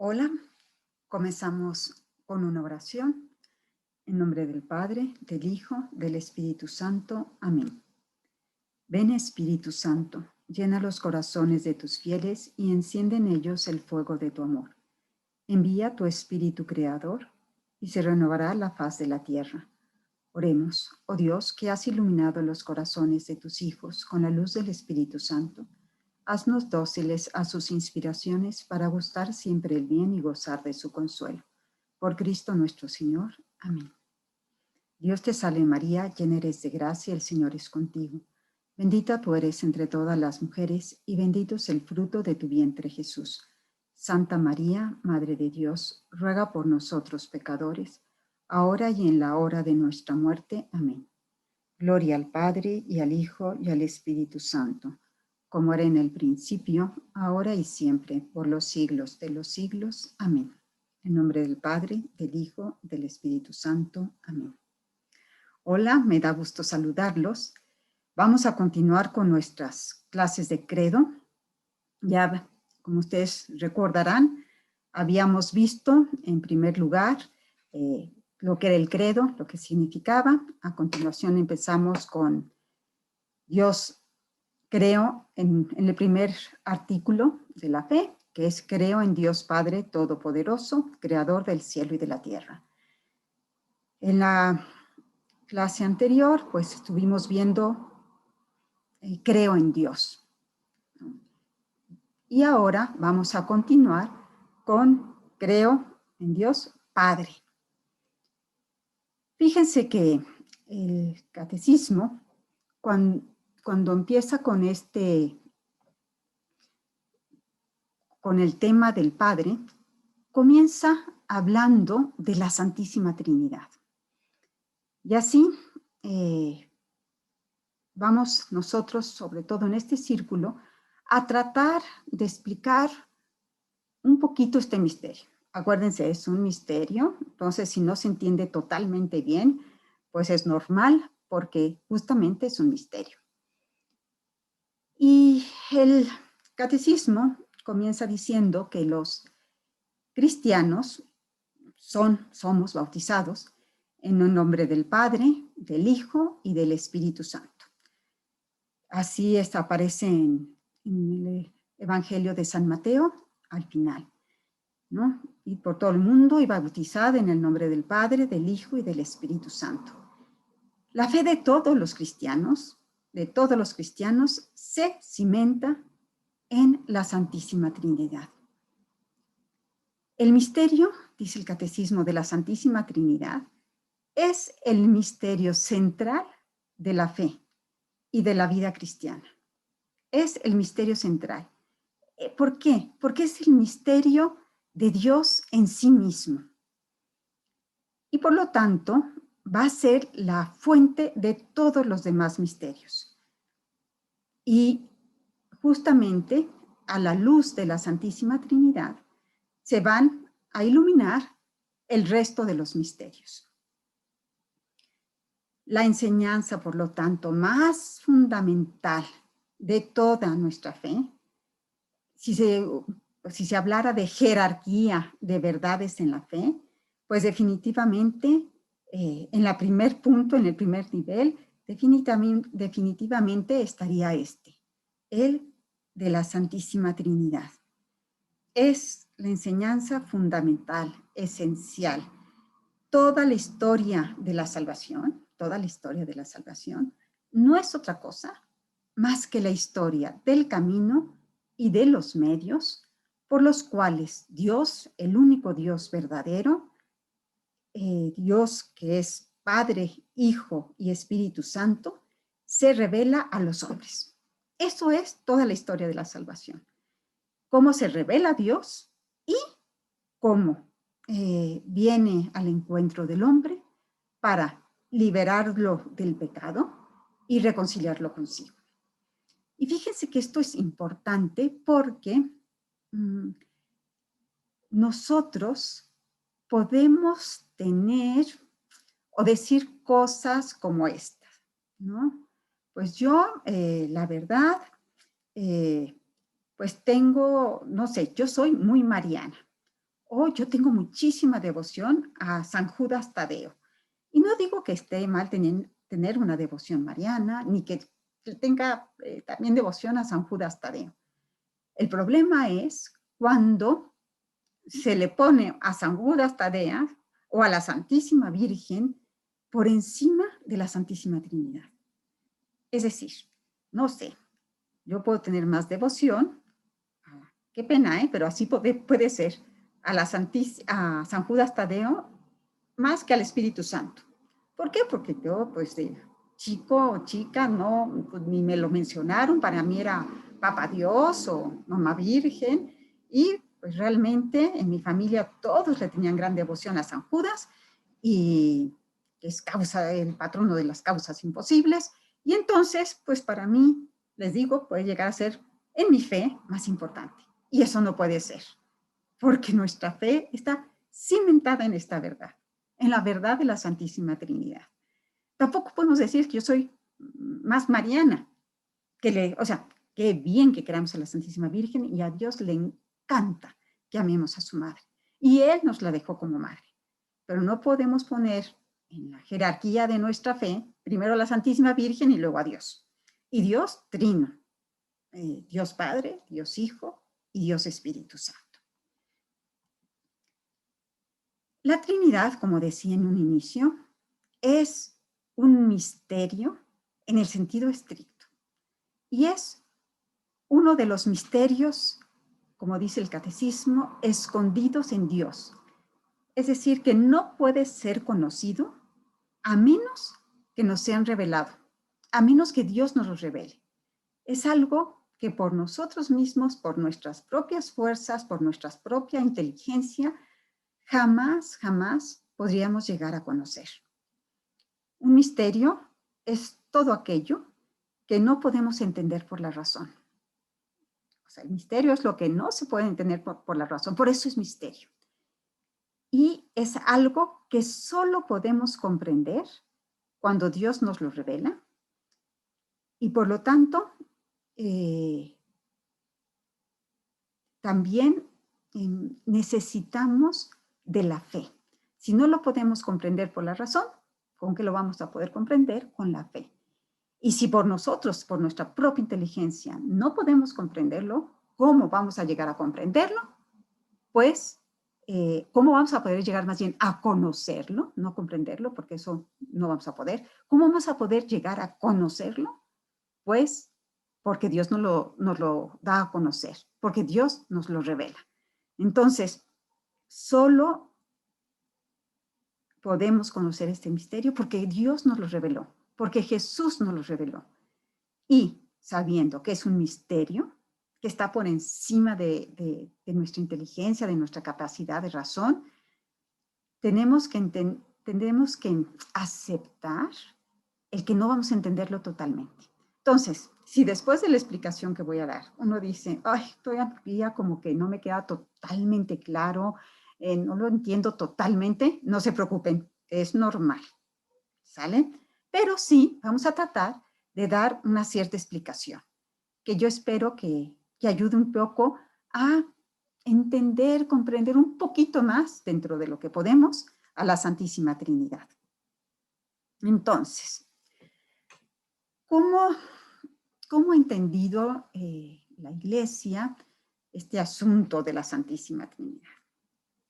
Hola, comenzamos con una oración. En nombre del Padre, del Hijo, del Espíritu Santo. Amén. Ven Espíritu Santo, llena los corazones de tus fieles y enciende en ellos el fuego de tu amor. Envía tu Espíritu Creador y se renovará la faz de la tierra. Oremos, oh Dios, que has iluminado los corazones de tus hijos con la luz del Espíritu Santo. Haznos dóciles a sus inspiraciones para gustar siempre el bien y gozar de su consuelo. Por Cristo nuestro Señor. Amén. Dios te salve María, llena eres de gracia, el Señor es contigo. Bendita tú eres entre todas las mujeres y bendito es el fruto de tu vientre Jesús. Santa María, Madre de Dios, ruega por nosotros pecadores, ahora y en la hora de nuestra muerte. Amén. Gloria al Padre, y al Hijo, y al Espíritu Santo, como era en el principio, ahora y siempre, por los siglos de los siglos. Amén. En nombre del Padre, del Hijo, del Espíritu Santo. Amén. Hola, me da gusto saludarlos. Vamos a continuar con nuestras clases de credo. Ya, como ustedes recordarán, habíamos visto en primer lugar lo que era el credo, lo que significaba. A continuación empezamos con Dios creo en el primer artículo de la fe, que es creo en Dios Padre Todopoderoso, Creador del cielo y de la tierra. En la clase anterior, pues estuvimos viendo creo en Dios. Y ahora vamos a continuar con creo en Dios Padre. Fíjense que el catecismo, cuando empieza con el tema del Padre, comienza hablando de la Santísima Trinidad. Y así vamos nosotros, sobre todo en este círculo, a tratar de explicar un poquito este misterio. Acuérdense, es un misterio, entonces si no se entiende totalmente bien, pues es normal, porque justamente es un misterio. Y el catecismo comienza diciendo que los cristianos somos bautizados en el nombre del Padre, del Hijo y del Espíritu Santo. Así aparece en el Evangelio de San Mateo al final, ¿no? Y por todo el mundo y bautizada en el nombre del Padre, del Hijo y del Espíritu Santo. La fe de todos los cristianos, se cimenta en la Santísima Trinidad. El misterio, dice el Catecismo de la Santísima Trinidad, es el misterio central de la fe y de la vida cristiana. Es el misterio central. ¿Por qué? Porque es el misterio de Dios en sí mismo. Y por lo tanto, va a ser la fuente de todos los demás misterios. Y justamente a la luz de la Santísima Trinidad se van a iluminar el resto de los misterios. La enseñanza, por lo tanto, más fundamental de toda nuestra fe, si se hablara de jerarquía de verdades en la fe, pues definitivamente en el primer punto, en el primer nivel, definitivamente estaría el de la Santísima Trinidad. Es la enseñanza fundamental, esencial. Toda la historia de la salvación, no es otra cosa más que la historia del camino y de los medios por los cuales Dios, el único Dios verdadero, Dios que es Padre, Hijo y Espíritu Santo, se revela a los hombres. Eso es toda la historia de la salvación. Cómo se revela Dios y cómo viene al encuentro del hombre para liberarlo del pecado y reconciliarlo consigo. Y fíjense que esto es importante porque nosotros podemos tener o decir cosas como estas, ¿no? Pues yo, la verdad, pues tengo, no sé, yo soy muy mariana, o yo tengo muchísima devoción a San Judas Tadeo. Y no digo que esté mal tener una devoción mariana, ni que tenga también devoción a San Judas Tadeo. El problema es cuando se le pone a San Judas Tadeo o a la Santísima Virgen por encima de la Santísima Trinidad. Es decir, no sé, yo puedo tener más devoción, qué pena, pero así puede ser, a San Judas Tadeo más que al Espíritu Santo. ¿Por qué? Porque yo, pues, de chico o chica, no, pues, ni me lo mencionaron, para mí era Papa Dios o Mamá Virgen, y pues realmente en mi familia todos le tenían gran devoción a San Judas, y es el patrono de las causas imposibles, y entonces, pues para mí, les digo, puede llegar a ser en mi fe más importante. Y eso no puede ser, porque nuestra fe está cimentada en esta verdad, en la verdad de la Santísima Trinidad. Tampoco podemos decir que yo soy más mariana, o sea, qué bien que queramos a la Santísima Virgen y a Dios le encanta que amemos a su madre. Y Él nos la dejó como madre. Pero no podemos poner en la jerarquía de nuestra fe primero a la Santísima Virgen y luego a Dios. Y Dios trino, Dios Padre, Dios Hijo y Dios Espíritu Santo. La Trinidad, como decía en un inicio, es un misterio en el sentido estricto. Y es uno de los misterios, como dice el catecismo, escondidos en Dios. Es decir, que no puede ser conocido a menos que nos sean revelado, a menos que Dios nos lo revele. Es algo que por nosotros mismos, por nuestras propias fuerzas, por nuestra propia inteligencia, jamás podríamos llegar a conocer. Un misterio es todo aquello que no podemos entender por la razón. O sea, el misterio es lo que no se puede entender por la razón, por eso es misterio. Y es algo que solo podemos comprender cuando Dios nos lo revela. Y por lo tanto, también necesitamos de la fe. Si no lo podemos comprender por la razón, ¿con qué lo vamos a poder comprender? Con la fe. Y si por nosotros, por nuestra propia inteligencia, no podemos comprenderlo, ¿cómo vamos a llegar a comprenderlo? Pues, ¿cómo vamos a poder llegar más bien a conocerlo? No comprenderlo, porque eso no vamos a poder. ¿Cómo vamos a poder llegar a conocerlo? Pues, porque Dios nos lo da a conocer, porque Dios nos lo revela. Entonces, solo podemos conocer este misterio porque Dios nos lo reveló, porque Jesús nos lo reveló. Y sabiendo que es un misterio, que está por encima de nuestra inteligencia, de nuestra capacidad de razón, tenemos que aceptar el que no vamos a entenderlo totalmente. Entonces, si después de la explicación que voy a dar, uno dice, ay, todavía como que no me queda totalmente claro, no lo entiendo totalmente, no se preocupen, es normal, ¿sale? Pero sí, vamos a tratar de dar una cierta explicación, que yo espero que ayude un poco a entender, comprender un poquito más dentro de lo que podemos a la Santísima Trinidad. Entonces, ¿cómo ha entendido la Iglesia este asunto de la Santísima Trinidad?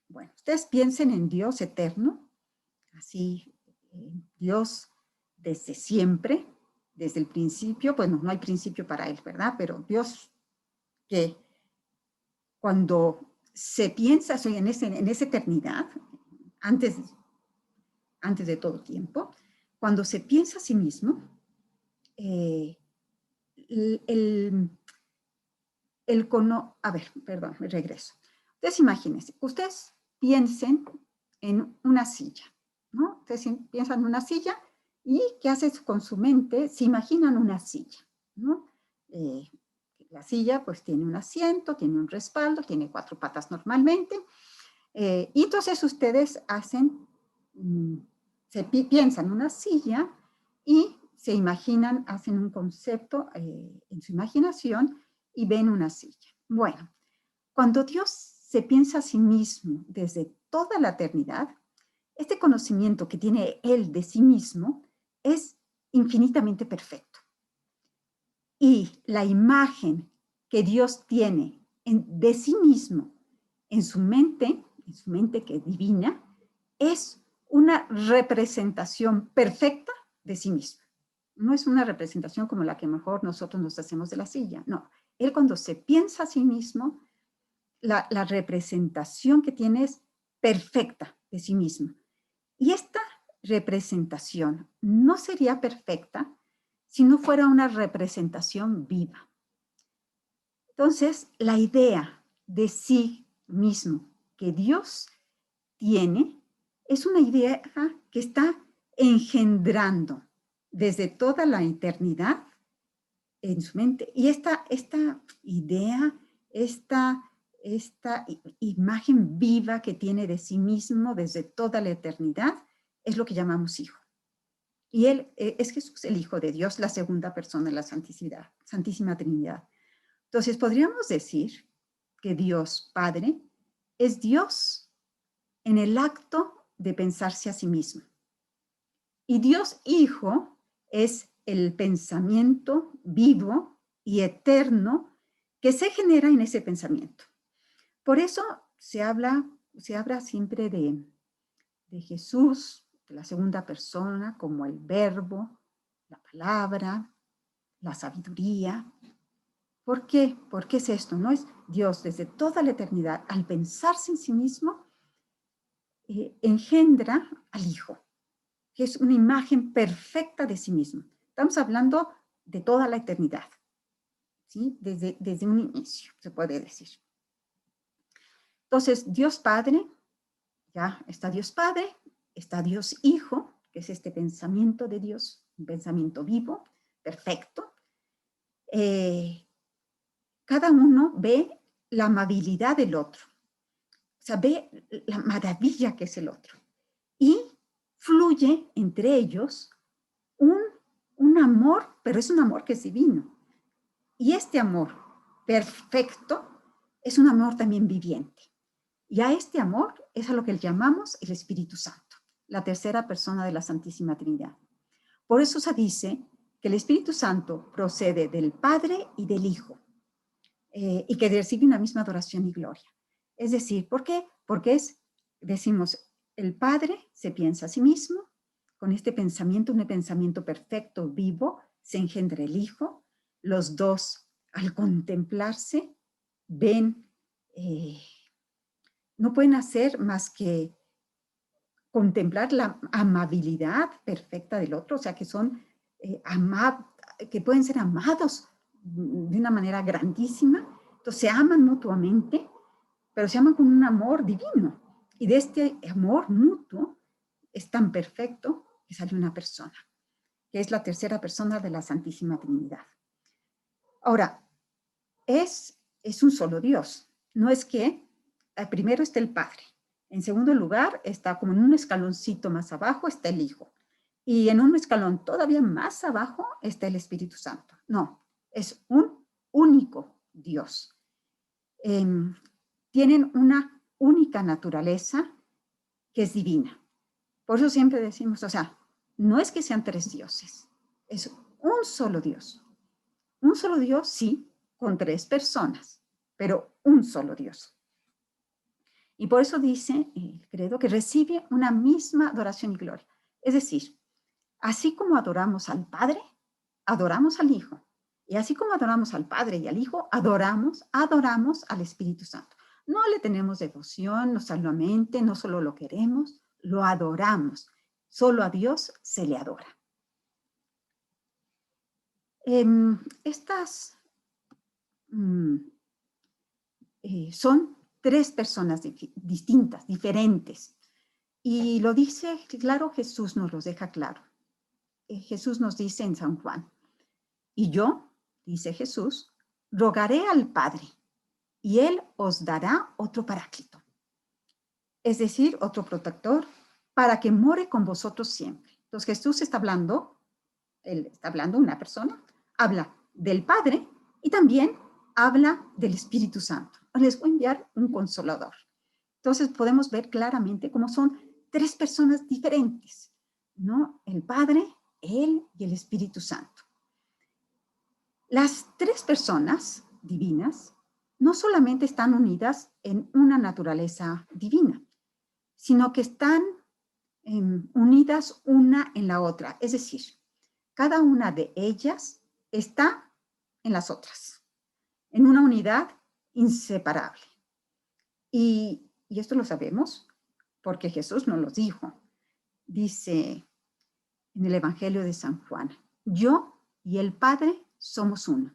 Bueno, ustedes piensen en Dios eterno, así, Dios desde siempre, desde el principio, bueno, no hay principio para Él, ¿verdad? Pero Dios que cuando se piensa en esa eternidad, antes de todo tiempo, cuando se piensa a sí mismo, a ver, perdón, me regreso. Ustedes imagínense, ustedes piensen en una silla, ¿no? Ustedes piensan en una silla y ¿qué hace con su mente? Se imaginan una silla, ¿no? La silla pues tiene un asiento, tiene un respaldo, tiene 4 patas normalmente, y entonces ustedes piensan una silla y se imaginan, hacen un concepto en su imaginación y ven una silla. Bueno, cuando Dios se piensa a sí mismo desde toda la eternidad, este conocimiento que tiene Él de sí mismo es infinitamente perfecto. Y la imagen que Dios tiene de sí mismo en su mente que es divina, es una representación perfecta de sí mismo. No es una representación como la que mejor nosotros nos hacemos de la silla, no. Él cuando se piensa a sí mismo, la representación que tiene es perfecta de sí mismo. Y esta representación no sería perfecta si no fuera una representación viva. Entonces, la idea de sí mismo que Dios tiene es una idea que está engendrando desde toda la eternidad en su mente. Y esta idea, esta imagen viva que tiene de sí mismo desde toda la eternidad, es lo que llamamos hijo. Y Él es Jesús, el Hijo de Dios, la segunda persona de la Santísima Trinidad. Entonces, podríamos decir que Dios Padre es Dios en el acto de pensarse a sí mismo. Y Dios Hijo es el pensamiento vivo y eterno que se genera en ese pensamiento. Por eso se habla siempre de Jesús, de la segunda persona, como el verbo, la palabra, la sabiduría. ¿Por qué? ¿Por qué es esto? No es Dios desde toda la eternidad, al pensarse en sí mismo, engendra al Hijo, que es una imagen perfecta de sí mismo. Estamos hablando de toda la eternidad, ¿sí? Desde un inicio, se puede decir. Entonces, Dios Padre, ya está Dios Padre, está Dios Hijo, que es este pensamiento de Dios, un pensamiento vivo, perfecto. Cada uno ve la amabilidad del otro, o sea, ve la maravilla que es el otro. Y fluye entre ellos un amor, pero es un amor que es divino. Y este amor perfecto es un amor también viviente. Y a este amor es a lo que llamamos el Espíritu Santo, la tercera persona de la Santísima Trinidad. Por eso se dice que el Espíritu Santo procede del Padre y del Hijo, y que recibe una misma adoración y gloria. Es decir, ¿por qué? Porque decimos, el Padre se piensa a sí mismo, con este pensamiento, un pensamiento perfecto, vivo, se engendra el Hijo, los dos al contemplarse ven, no pueden hacer más que contemplar la amabilidad perfecta del otro, o sea, que son que pueden ser amados de una manera grandísima. Entonces se aman mutuamente, pero se aman con un amor divino. Y de este amor mutuo es tan perfecto que sale una persona, que es la tercera persona de la Santísima Trinidad. Ahora, es un solo Dios. No es que primero está el Padre. En segundo lugar, está como en un escaloncito más abajo, está el Hijo. Y en un escalón todavía más abajo está el Espíritu Santo. No, es un único Dios. Tienen una única naturaleza que es divina. Por eso siempre decimos, o sea, no es que sean tres dioses, es un solo Dios. Un solo Dios, sí, con tres personas, pero un solo Dios. Y por eso dice el credo que recibe una misma adoración y gloria. Es decir, así como adoramos al Padre, adoramos al Hijo. Y así como adoramos al Padre y al Hijo, adoramos al Espíritu Santo. No le tenemos devoción, no solamente, no solo lo queremos, lo adoramos. Solo a Dios se le adora. Estas son tres personas distintas, diferentes. Y lo dice, claro, Jesús nos los deja claro. Jesús nos dice en San Juan, y yo, dice Jesús, rogaré al Padre, y Él os dará otro paráclito. Es decir, otro protector, para que more con vosotros siempre. Entonces Jesús está hablando, él está hablando una persona, habla del Padre y también habla del Espíritu Santo. les voy a enviar un consolador. Entonces podemos ver claramente cómo son tres personas diferentes, ¿no? El Padre, Él y el Espíritu Santo. Las tres personas divinas no solamente están unidas en una naturaleza divina, sino que están unidas una en la otra. Es decir, cada una de ellas está en las otras, en una unidad inseparable. Y esto lo sabemos porque Jesús nos lo dijo. Dice en el Evangelio de San Juan, yo y el Padre somos uno.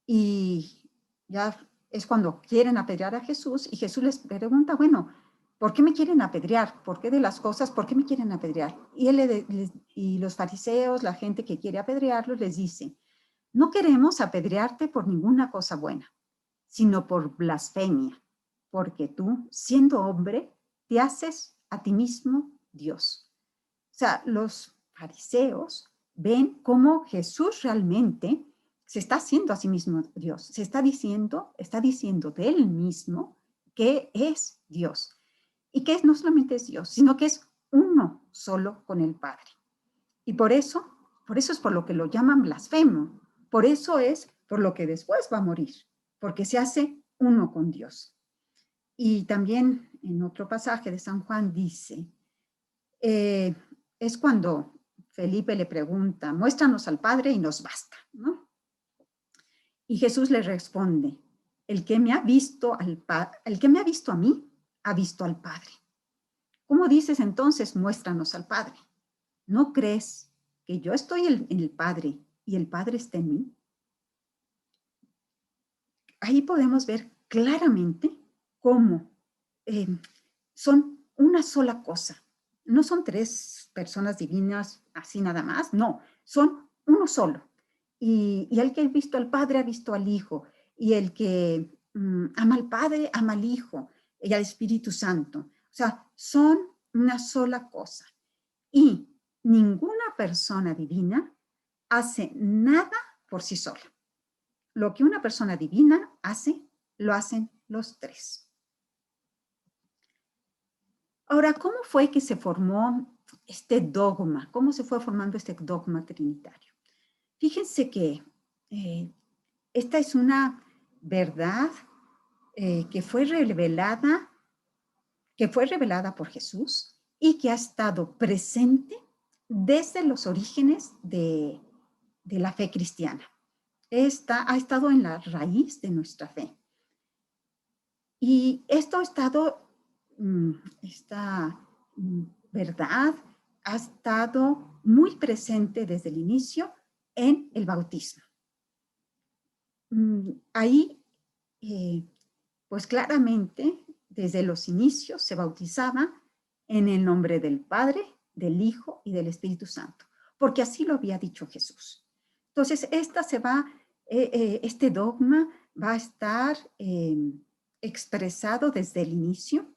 Y ya es cuando quieren apedrear a Jesús y Jesús les pregunta, bueno, ¿por qué me quieren apedrear? ¿Por qué de las cosas? ¿Por qué me quieren apedrear? Y los fariseos, la gente que quiere apedrearlos, les dice, no queremos apedrearte por ninguna cosa buena, sino por blasfemia, porque tú, siendo hombre, te haces a ti mismo Dios. O sea, los fariseos ven cómo Jesús realmente se está haciendo a sí mismo Dios. Se está diciendo de él mismo que es Dios. Y que no solamente es Dios, sino que es uno solo con el Padre. Y por eso es por lo que lo llaman blasfemo. Por eso es por lo que después va a morir, porque se hace uno con Dios. Y también en otro pasaje de San Juan dice, es cuando Felipe le pregunta, muéstranos al Padre y nos basta, ¿no? Y Jesús le responde, el que me ha visto a mí, ha visto al Padre. ¿Cómo dices entonces, muéstranos al Padre? ¿No crees que yo estoy en el Padre y el Padre está en mí? Ahí podemos ver claramente cómo son una sola cosa. No son tres personas divinas así nada más, no, son uno solo. Y el que ha visto al Padre ha visto al Hijo, y el que ama al Padre ama al Hijo y al Espíritu Santo. O sea, son una sola cosa. Y ninguna persona divina hace nada por sí sola. Lo que una persona divina hace, lo hacen los tres. Ahora, ¿cómo fue que se formó este dogma? ¿Cómo se fue formando este dogma trinitario? Fíjense que esta es una verdad que fue revelada por Jesús y que ha estado presente desde los orígenes de la fe cristiana. Ha estado en la raíz de nuestra fe. Y esto ha estado, esta verdad ha estado muy presente desde el inicio en el bautismo. Ahí, pues claramente, desde los inicios se bautizaba en el nombre del Padre, del Hijo y del Espíritu Santo, porque así lo había dicho Jesús. Entonces, este dogma va a estar expresado desde el inicio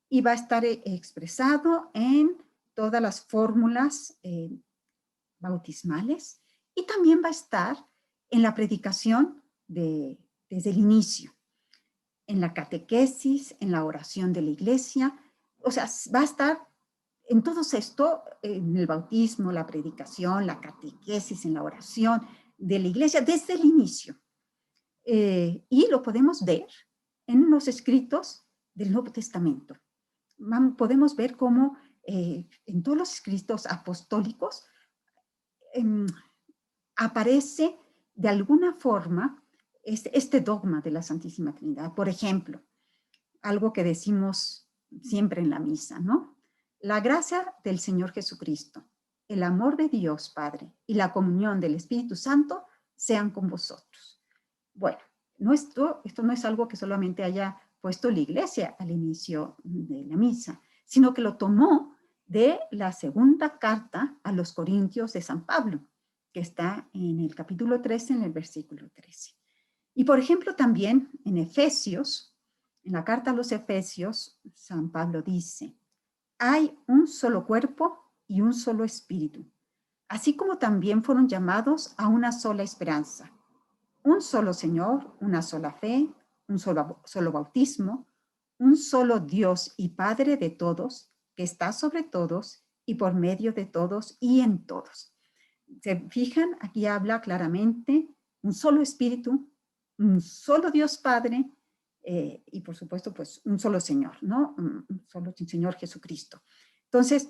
y va a estar expresado en todas las fórmulas bautismales y también va a estar en la predicación desde el inicio, en la catequesis, en la oración de la iglesia. O sea, va a estar en todo esto, en el bautismo, la predicación, la catequesis, en la oración de la iglesia desde el inicio. Y lo podemos ver en los escritos del Nuevo Testamento. Podemos ver cómo en todos los escritos apostólicos aparece de alguna forma este dogma de la Santísima Trinidad. Por ejemplo, algo que decimos siempre en la misa, ¿no? La gracia del Señor Jesucristo, el amor de Dios Padre y la comunión del Espíritu Santo sean con vosotros. Bueno, esto no es algo que solamente haya puesto la Iglesia al inicio de la misa, sino que lo tomó de la segunda carta a los Corintios de San Pablo, que está en el capítulo 13, en el versículo 13. Y por ejemplo también en Efesios, en la carta a los Efesios, San Pablo dice, hay un solo cuerpo y un solo espíritu, así como también fueron llamados a una sola esperanza, un solo Señor, una sola fe, un solo bautismo, un solo Dios y Padre de todos, que está sobre todos y por medio de todos y en todos. ¿Se fijan? Aquí habla claramente un solo Espíritu, un solo Dios Padre y por supuesto pues un solo Señor, ¿no? Un solo Señor Jesucristo. Entonces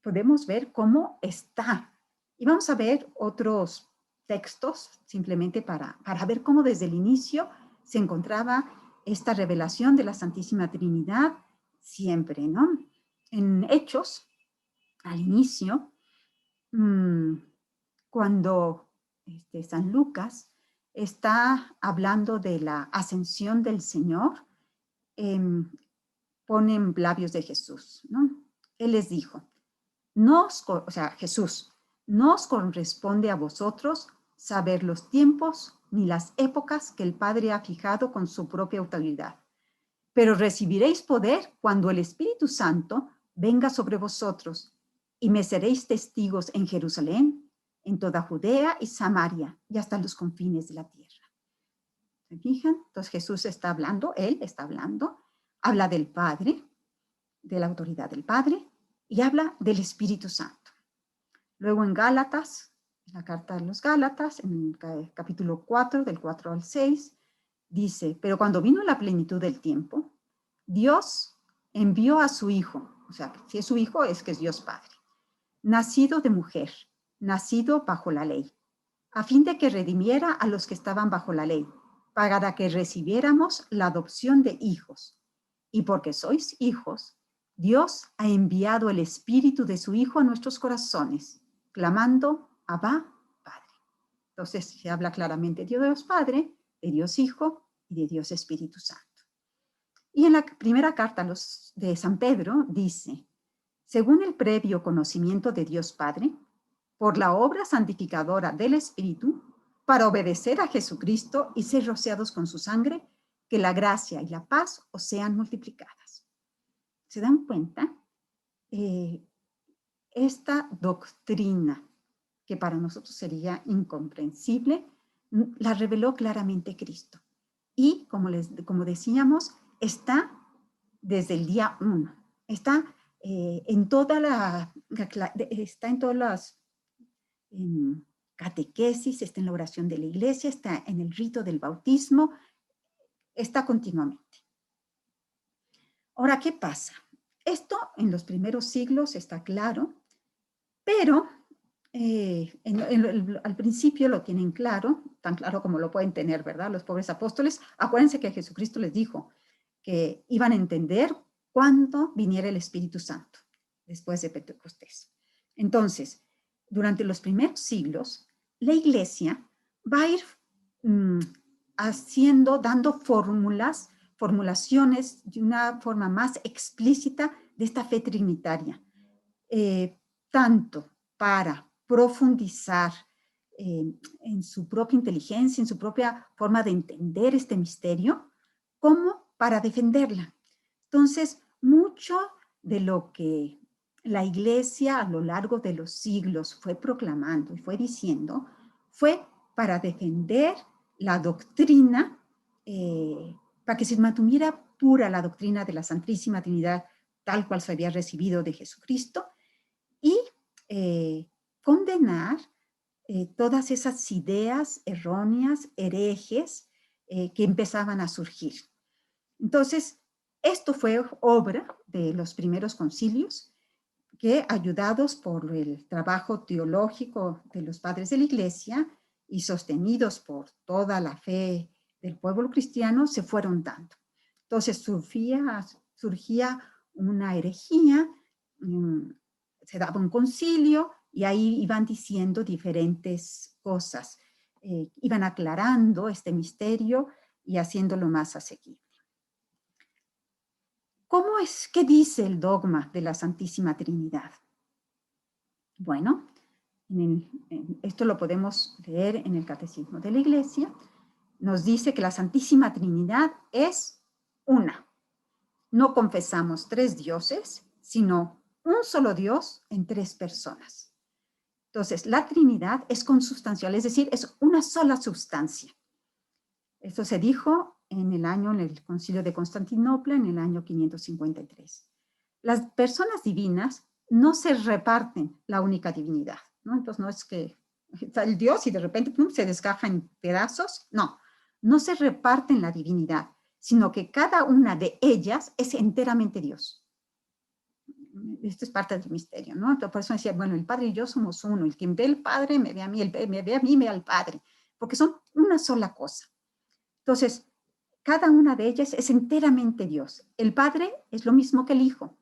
podemos ver cómo está. Y vamos a ver otros textos simplemente para ver cómo desde el inicio se encontraba esta revelación de la Santísima Trinidad siempre, ¿no? En Hechos, al inicio, cuando San Lucas está hablando de la ascensión del Señor, ponen labios de Jesús, ¿no? Él les dijo, Jesús, no os corresponde a vosotros saber los tiempos ni las épocas que el Padre ha fijado con su propia autoridad, pero recibiréis poder cuando el Espíritu Santo venga sobre vosotros y me seréis testigos en Jerusalén, en toda Judea y Samaria y hasta los confines de la tierra. ¿Se fijan? Entonces Jesús está hablando, Él está hablando, habla del Padre, de la autoridad del Padre y habla del Espíritu Santo. Luego en Gálatas, en la carta de los Gálatas, en el capítulo 4, del 4 al 6, dice, pero cuando vino la plenitud del tiempo, Dios envió a su Hijo, o sea, si es su Hijo es que es Dios Padre, nacido de mujer, nacido bajo la ley, a fin de que redimiera a los que estaban bajo la ley, para que recibiéramos la adopción de hijos. Y porque sois hijos, Dios ha enviado el Espíritu de su Hijo a nuestros corazones, clamando, Abba, Padre. Entonces se habla claramente de Dios Padre, de Dios Hijo y de Dios Espíritu Santo. Y en la primera carta de San Pedro dice, según el previo conocimiento de Dios Padre, por la obra santificadora del Espíritu, para obedecer a Jesucristo y ser rociados con su sangre, que la gracia y la paz os sean multiplicadas. ¿Se dan cuenta? Esta doctrina, que para nosotros sería incomprensible, la reveló claramente Cristo. Y, como decíamos, está desde el día 1. Está en todas las catequesis, está en la oración de la iglesia, está en el rito del bautismo, está continuamente. Ahora, ¿qué pasa? Esto en los primeros siglos está claro, pero al principio lo tienen claro, tan claro como lo pueden tener, ¿verdad? Los pobres apóstoles. Acuérdense que Jesucristo les dijo que iban a entender cuándo viniera el Espíritu Santo, después de Pentecostés. Entonces, durante los primeros siglos, la iglesia va a ir dando formulaciones de una forma más explícita de esta fe trinitaria, tanto para profundizar en su propia inteligencia, en su propia forma de entender este misterio, como para defenderla. Entonces, mucho de lo que la iglesia a lo largo de los siglos fue proclamando y fue diciendo, fue para defender la doctrina, para que se mantuviera pura la doctrina de la Santísima Trinidad, tal cual se había recibido de Jesucristo, y condenar todas esas ideas erróneas, herejes, que empezaban a surgir. Entonces, esto fue obra de los primeros concilios, que ayudados por el trabajo teológico de los padres de la iglesia y sostenidos por toda la fe del pueblo cristiano, se fueron dando. Entonces surgía una herejía, se daba un concilio y ahí iban diciendo diferentes cosas, iban aclarando este misterio y haciéndolo más asequible. ¿Qué dice el dogma de la Santísima Trinidad? Bueno, esto lo podemos leer en el Catecismo de la Iglesia. Nos dice que la Santísima Trinidad es una. No confesamos tres dioses, sino un solo Dios en tres personas. Entonces, la Trinidad es consustancial, es decir, es una sola sustancia. Esto se dijo en el Concilio de Constantinopla, en el año 553. Las personas divinas no se reparten la única divinidad, ¿no? Entonces no es que está el Dios y de repente pum, se desgaja en pedazos, no se reparten la divinidad, sino que cada una de ellas es enteramente Dios. Esto es parte del misterio, ¿no? Entonces, por eso decía, bueno, el Padre y yo somos uno, el quien ve al Padre me ve a mí, me ve a mí, me ve al Padre, porque son una sola cosa. Entonces, cada una de ellas es enteramente Dios. El Padre es lo mismo que el Hijo.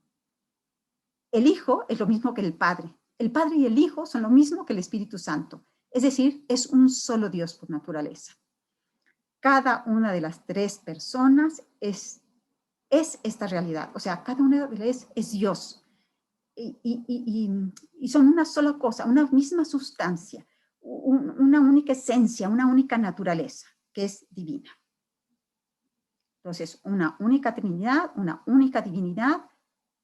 El Hijo es lo mismo que el Padre. El Padre y el Hijo son lo mismo que el Espíritu Santo. Es decir, es un solo Dios por naturaleza. Cada una de las tres personas es esta realidad. O sea, cada una de ellas es Dios. Y son una sola cosa, una misma sustancia, una única esencia, una única naturaleza, que es divina. Entonces, una única Trinidad, una única divinidad,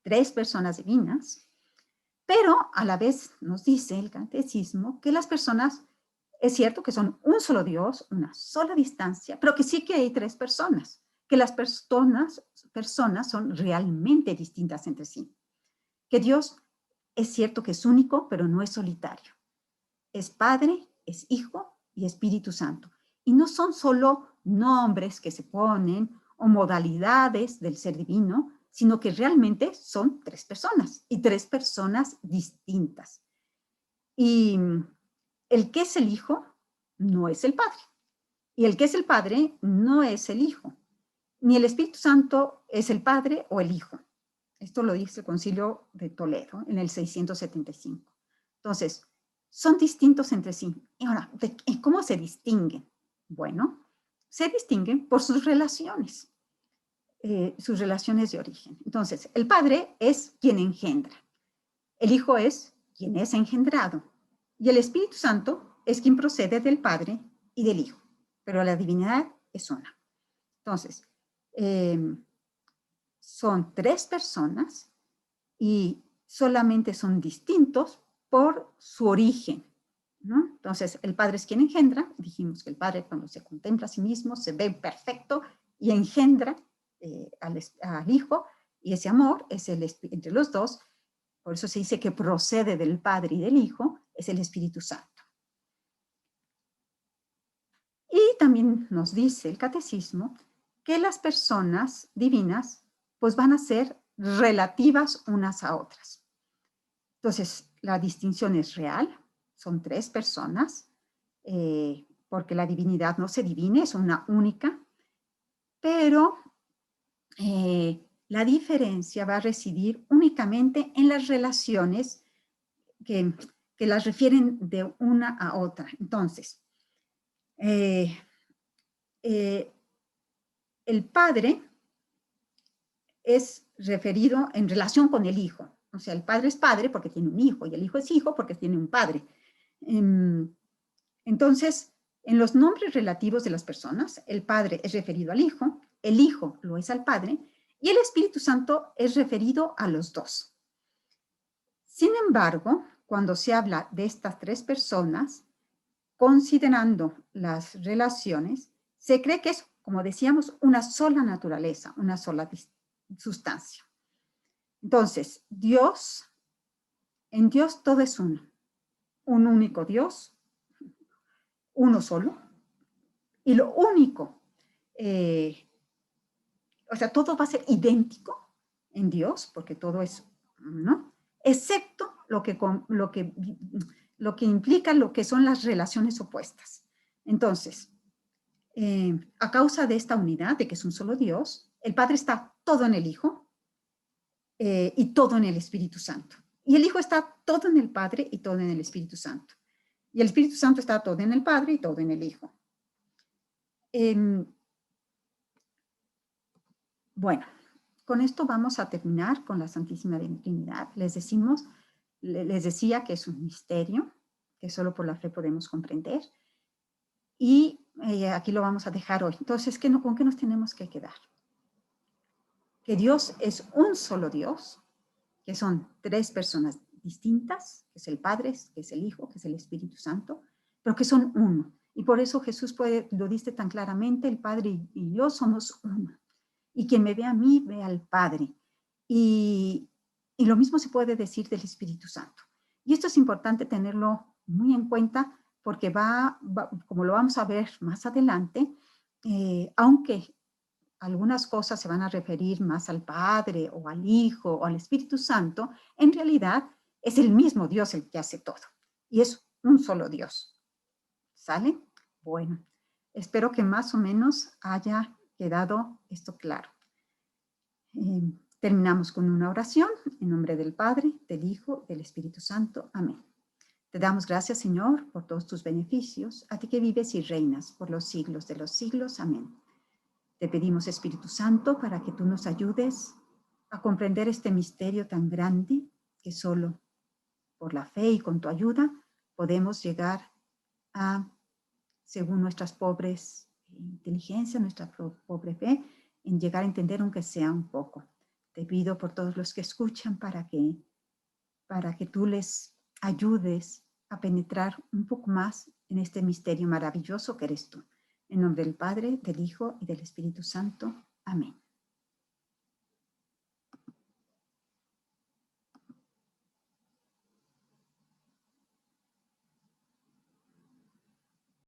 tres personas divinas, pero a la vez nos dice el catecismo que las personas, es cierto que son un solo Dios, una sola distancia, pero que sí que hay tres personas, que las personas son realmente distintas entre sí. Que Dios es cierto que es único, pero no es solitario. Es Padre, es Hijo y Espíritu Santo. Y no son solo nombres que se ponen o modalidades del ser divino, sino que realmente son tres personas y tres personas distintas. Y el que es el Hijo no es el Padre. Y el que es el Padre no es el Hijo. Ni el Espíritu Santo es el Padre o el Hijo. Esto lo dice el Concilio de Toledo en el 675. Entonces, son distintos entre sí. Y ahora, ¿cómo se distinguen? Bueno, se distinguen por sus relaciones de origen. Entonces, el Padre es quien engendra. El Hijo es quien es engendrado. Y el Espíritu Santo es quien procede del Padre y del Hijo. Pero la divinidad es una. Entonces, son tres personas y solamente son distintos por su origen, ¿no? Entonces, el Padre es quien engendra. Dijimos que el Padre, cuando se contempla a sí mismo, se ve perfecto y engendra al Hijo, y ese amor es entre los dos. Por eso se dice que procede del Padre y del Hijo, es el Espíritu Santo. Y también nos dice el catecismo que las personas divinas pues van a ser relativas unas a otras. Entonces, la distinción es real, son tres personas, porque la divinidad no se divide, es una única, pero la diferencia va a residir únicamente en las relaciones que las refieren de una a otra. Entonces, el Padre es referido en relación con el Hijo. O sea, el Padre es Padre porque tiene un Hijo, y el Hijo es Hijo porque tiene un Padre. Entonces, en los nombres relativos de las personas, el Padre es referido al Hijo, el Hijo lo es al Padre, y el Espíritu Santo es referido a los dos. Sin embargo, cuando se habla de estas tres personas, considerando las relaciones, se cree que es, como decíamos, una sola naturaleza, una sola sustancia. Entonces, en Dios todo es uno, un único Dios, uno solo, y lo único, o sea, todo va a ser idéntico en Dios, porque todo es, ¿no? Excepto lo que implica lo que son las relaciones opuestas. Entonces, a causa de esta unidad, de que es un solo Dios, el Padre está todo en el Hijo y todo en el Espíritu Santo. Y el Hijo está todo en el Padre y todo en el Espíritu Santo. Y el Espíritu Santo está todo en el Padre y todo en el Hijo. Bueno, con esto vamos a terminar con la Santísima Trinidad. Les decía que es un misterio, que solo por la fe podemos comprender. Y aquí lo vamos a dejar hoy. Entonces, ¿con qué nos tenemos que quedar? Que Dios es un solo Dios, que son tres personas distintas, que es el Padre, que es el Hijo, que es el Espíritu Santo, pero que son uno. Y por eso Jesús lo dice tan claramente, el Padre y yo somos uno. Y quien me ve a mí, ve al Padre. Y lo mismo se puede decir del Espíritu Santo. Y esto es importante tenerlo muy en cuenta porque como lo vamos a ver más adelante, aunque algunas cosas se van a referir más al Padre o al Hijo o al Espíritu Santo, en realidad es el mismo Dios el que hace todo. Y es un solo Dios. ¿Sale? Bueno, espero que más o menos haya quedado esto claro. Terminamos con una oración en nombre del Padre, del Hijo, del Espíritu Santo. Amén. Te damos gracias, Señor, por todos tus beneficios, a ti que vives y reinas por los siglos de los siglos. Amén. Te pedimos, Espíritu Santo, para que tú nos ayudes a comprender este misterio tan grande que solo por la fe y con tu ayuda podemos llegar a, según nuestras pobres inteligencias, nuestra pobre fe, en llegar a entender aunque sea un poco. Te pido por todos los que escuchan para que tú les ayudes a penetrar un poco más en este misterio maravilloso que eres tú. En nombre del Padre, del Hijo y del Espíritu Santo. Amén.